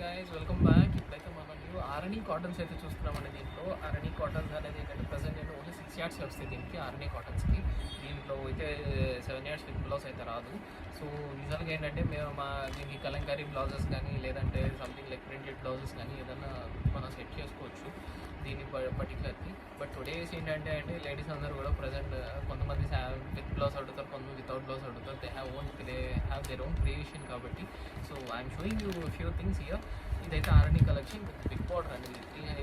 Guys welcome back. ఇప్పుడైతే మనం new ఆరణి cottons అయితే చూస్తున్నామండి. దీంట్లో ఆరణి కాటన్స్ అనేది ఏంటంటే ప్రజెంట్ నేను ఓన్లీ 6 yards వస్తాయి దీనికి ఆరణి కాటన్స్కి. దీంట్లో అయితే 7 yards విత్ బ్లౌజ్ అయితే రాదు. సో యూజువల్గా ఏంటంటే మేము దీనికి కలంకారీ బ్లౌజెస్ కానీ లేదంటే సంథింగ్ లైక్ ప్రింటెడ్ బ్లౌజెస్ కానీ ఏదైనా మనం సెట్ చేసుకోవచ్చు దీని పర్టికులర్లీ. బట్ టుడేస్ ఏంటంటే లేడీస్ అందరూ కూడా ప్రజెంట్ కొంతమంది విత్ బ్లౌజ్ అడుగుతారు, కొంతమంది వితౌట్ బ్లౌజ్ అడుగుతారు. They have their own creation కాబట్టి. So I'm showing you few things here. ఇదైతే Arani collection with big border అండి.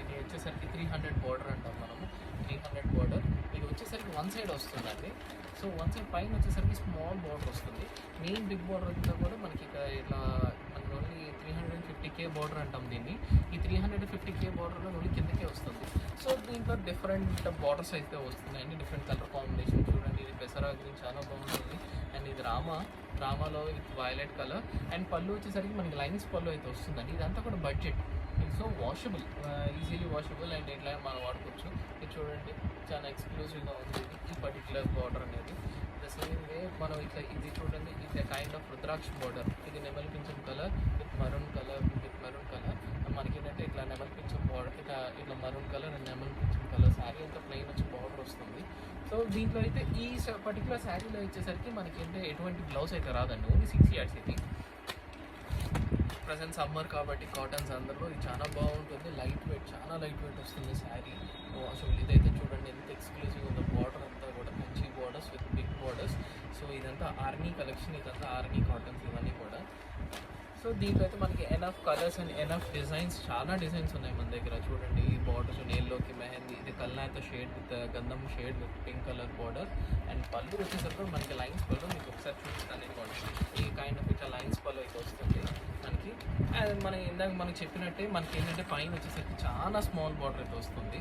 ఇది వచ్చేసరికి 300 బార్డర్ అంటాం మనము. 300 బార్డర్ ఇది వచ్చేసరికి వన్ సైడ్ వస్తుందండి. సో వన్ సైడ్ పైన వచ్చేసరికి స్మాల్ బార్డర్ వస్తుంది. మెయిన్ బిగ్ బార్డర్ అంతా కూడా మనకి ఇట్లా మనకి ఓన్లీ 350K బార్డర్ అంటాం దీన్ని. ఈ 350K బార్డర్లో ఓన్లీ కిందకే వస్తుంది. సో దీంట్లో డిఫరెంట్ బార్డర్స్ అయితే వస్తున్నాయండి, డిఫరెంట్ కలర్ కాంబినేషన్. చూడండి, ఇది పెసరా గ్రీన్ చాలా బాగుంటుంది. అండ్ ఇది రామాలో విత్ వైలెట్ కలర్. అండ్ పళ్ళు వచ్చేసరికి మనకి లైన్స్ పళ్ళు అయితే వస్తుందండి. ఇదంతా కూడా budget. So washable, easily washable and ఇట్లా మనం వాడుకోవచ్చు. ఇది చూడండి, చాలా ఎక్స్క్లూజివ్గా ఉంది ఈ పర్టికులర్ బార్డర్ అనేది. ద సేమ్ వే మనం ఇట్లా ఇది చూడండి, ఇది కైండ్ ఆఫ్ రుద్రాక్ష బార్డర్. ఇది నెమలి పింఛం కలర్ విత్ మెరూన్ కలర్. మనకి ఏంటంటే ఇట్లా నెమలి పింఛం బార్డర్, ఇట్లా మెరూన్ కలర్ అండ్ నెమలి పింఛం కలర్. శారీ అంతా ప్లెయిన్ వచ్చి బార్డర్ వస్తుంది. సో దీంట్లో అయితే ఈ పర్టికులర్ శారీలో వచ్చేసరికి మనకి ఏంటంటే ఎటువంటి బ్లౌజ్ అయితే రాదండి, ఓన్లీ 6 yards ఇది. ప్రజెంట్ సమ్మర్ కాబట్టి కాటన్స్ అందరిలో ఇది చాలా బాగుంటుంది. లైట్ వెయిట్, చాలా లైట్ వెయిట్ వస్తుంది శారీ. అసలు ఇదైతే చూడండి ఎంత ఎక్స్క్లూజివ్ ఉందో. బార్డర్ అంతా కూడా మంచి borders with big borders. So ఇదంతా ఆర్మీ కలెక్షన్, ఇదంతా ఆర్మీ కాటన్స్ ఇవన్నీ కూడా. సో దీంట్లో అయితే మనకి enough colours and enough designs, చాలా డిజైన్స్ ఉన్నాయి మన దగ్గర. చూడండి ఈ బార్డర్స్, నేల్లోకి మెహందీ, ఇది కల్నాత షేడ్ విత్ గంధం shade with pink colour border. And పళ్ళు వచ్చేసరికి మనకి లైన్స్ పళ్ళు, మీకు ఒకసారి చూపిస్తాను కూడా. ఈ కైండ్ ఆఫ్ ఇట్లా లైన్స్ పళ్ళు అయితే వస్తుంది మనకి. అండ్ మనం ఇందాక మనకి చెప్పినట్టే మనకి ఏంటంటే పైన వచ్చేసరికి చాలా స్మాల్ బార్డర్ అయితే వస్తుంది.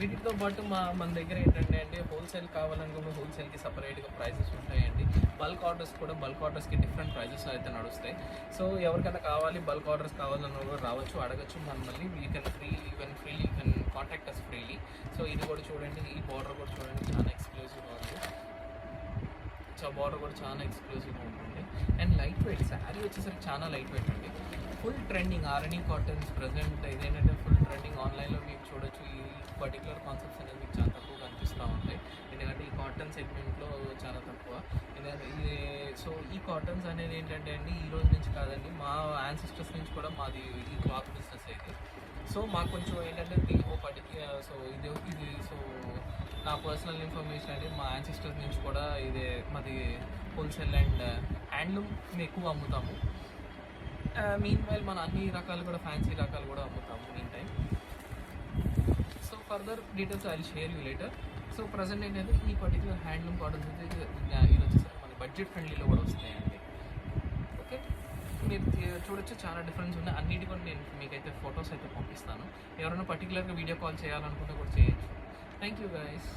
వీటితో పాటు మన దగ్గర ఏంటంటే హోల్సేల్ కావాలనుకుంటే హోల్సేల్కి సపరేట్గా ప్రైజెస్ ఉంటాయండి. బల్క్ ఆర్డర్స్కి డిఫరెంట్ ప్రైజెస్ అయితే నడుస్తాయి. సో ఎవరికైనా కావాలి, బల్క్ ఆర్డర్స్ కావాలన్నా కూడా రావచ్చు, అడగచ్చు మళ్ళీ. You can contact us freely. So ఇది కూడా చూడండి, ఈ బార్డర్ కూడా చూడండి, చాలా ఎక్స్క్లూజివ్గా ఉంది. బార్డర్ కూడా చాలా ఎక్స్క్లూజివ్గా ఉంటుంది. అండ్ లైట్ వెయిట్ శారీ వచ్చేసరికి చాలా లైట్ వెయిట్ అండి. ఫుల్ ట్రెండింగ్ ఆర్ఎనీ కాటన్స్ ప్రజెంట్ ఇదేంటంటే ఫుల్ ట్రెండింగ్. ఆన్లైన్లో మీకు చూడొచ్చు, ఈ పర్టికులర్ కాన్సెప్ట్స్ అనేది మీకు చాలా తక్కువ కనిపిస్తూ ఉంటాయి. ఎందుకంటే ఈ కాటన్ సెగ్మెంట్లో చాలా తక్కువ. సో ఈ కాటన్స్ అనేది ఏంటంటే ఈ రోజు నుంచి కాదండి, మా యాన్సిస్టర్స్ నుంచి కూడా మాది ఈ క్లాత్ బిజినెస్ అయితే. సో మాకు కొంచెం ఏంటంటే సో సో నా పర్సనల్ ఇన్ఫర్మేషన్ అండి, మా యాన్సిస్టర్స్ నుంచి కూడా ఇదే మాది హోల్సేల్ అండ్ హ్యాండ్లూమ్ మేము ఎక్కువ అమ్ముతాము. మీన్ వైల్ మన అన్ని రకాలు కూడా, ఫ్యాన్సీ రకాలు కూడా అమ్ముతాము mean time. So further details I will share you later. So present ఏంటంటే ఈ పర్టికులర్ హ్యాండ్లూమ్ కాటన్స్ అయితే ఇది వచ్చేసరికి మన బడ్జెట్ ఫ్రెండ్లీలో కూడా వస్తాయండి. ఓకే, మీరు చూడొచ్చు, చాలా డిఫరెన్స్ ఉన్నాయి. అన్నిటి కూడా నేను మీకైతే ఫొటోస్ అయితే పంపిస్తాను. ఎవరైనా పర్టికులర్గా వీడియో కాల్ చేయాలనుకుంటే కూడా చేయొచ్చు. Thank you guys.